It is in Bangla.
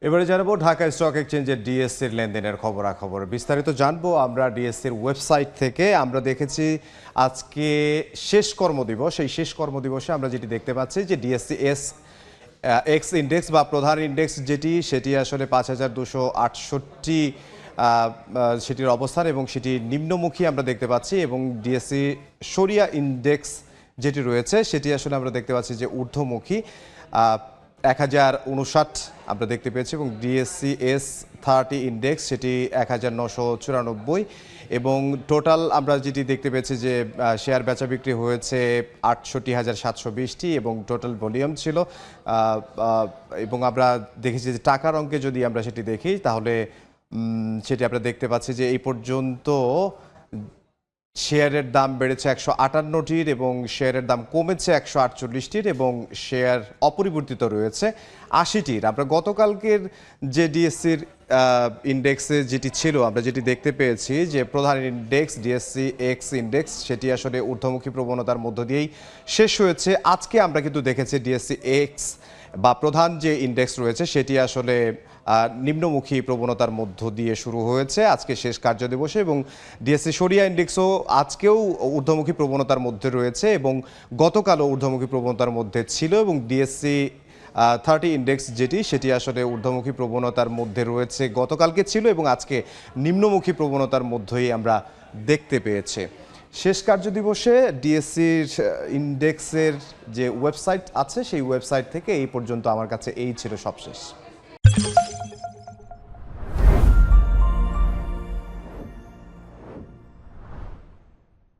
এবারে জানাবো ঢাকা স্টক এক্সচেঞ্জের ডিএসসির লেনদেনের খবরাখবর। বিস্তারিত জানবো আমরা ডিএসসির ওয়েবসাইট থেকে। আমরা দেখেছি আজকে শেষ কর্মদিবস, এই শেষ কর্মদিবসে আমরা যেটি দেখতে পাচ্ছি যে ডিএসসি এক্স ইন্ডেক্স বা প্রধান ইন্ডেক্স সেটি আসলে 5268 সেটির অবস্থান এবং সেটি নিম্নমুখী আমরা দেখতে পাচ্ছি, এবং ডিএসসি সরিয়া ইন্ডেক্স যেটি রয়েছে সেটি আসলে আমরা দেখতে পাচ্ছি যে ঊর্ধ্বমুখী 1059 আমরা দেখতে পেয়েছি, এবং ডিএসসি S30 ইন্ডেক্স সেটি 1994, এবং টোটাল আমরা যেটি দেখতে পেয়েছি যে শেয়ার বেচা বিক্রি হয়েছে 68,720টি এবং টোটাল ভলিউম ছিল এবং আমরা দেখেছি যে টাকার অঙ্কে যদি আমরা সেটি দেখি তাহলে সেটি আমরা দেখতে পাচ্ছি যে এই পর্যন্ত শেয়ারের দাম বেড়েছে 158টির এবং শেয়ারের দাম কমেছে 148টির এবং শেয়ার অপরিবর্তিত রয়েছে 80টির। আমরা গতকালকের যে ডিএসসির ইন্ডেক্সে যেটি ছিল আমরা যেটি দেখতে পেয়েছি যে প্রধান ইন্ডেক্স ডিএসসি এক্স ইন্ডেক্স সেটি আসলে ঊর্ধ্বমুখী প্রবণতার মধ্য দিয়েই শেষ হয়েছে। আজকে আমরা কিন্তু দেখেছি ডিএসসি এক্স বা প্রধান যে ইন্ডেক্স রয়েছে সেটি আসলে নিম্নমুখী প্রবণতার মধ্য দিয়ে শুরু হয়েছে আজকে শেষ কার্যদিবসে, এবং ডিএসসি সরিয়া ইন্ডেক্সও আজকেও ঊর্ধ্বমুখী প্রবণতার মধ্যে রয়েছে এবং গতকালও ঊর্ধ্বমুখী প্রবণতার মধ্যে ছিল, এবং ডিএসসি 30 ইন্ডেক্স সেটি আসলে ঊর্ধ্বমুখী প্রবণতার মধ্যে রয়েছে, গতকালকে ছিল এবং আজকে নিম্নমুখী প্রবণতার মধ্যেই আমরা দেখতে পেয়েছি। শেষ কার্যদিবসে ডিএসসির ইন্ডেক্সের যে ওয়েবসাইট আছে সেই ওয়েবসাইট থেকে এই পর্যন্ত আমার কাছে এই ছিল সবশেষ।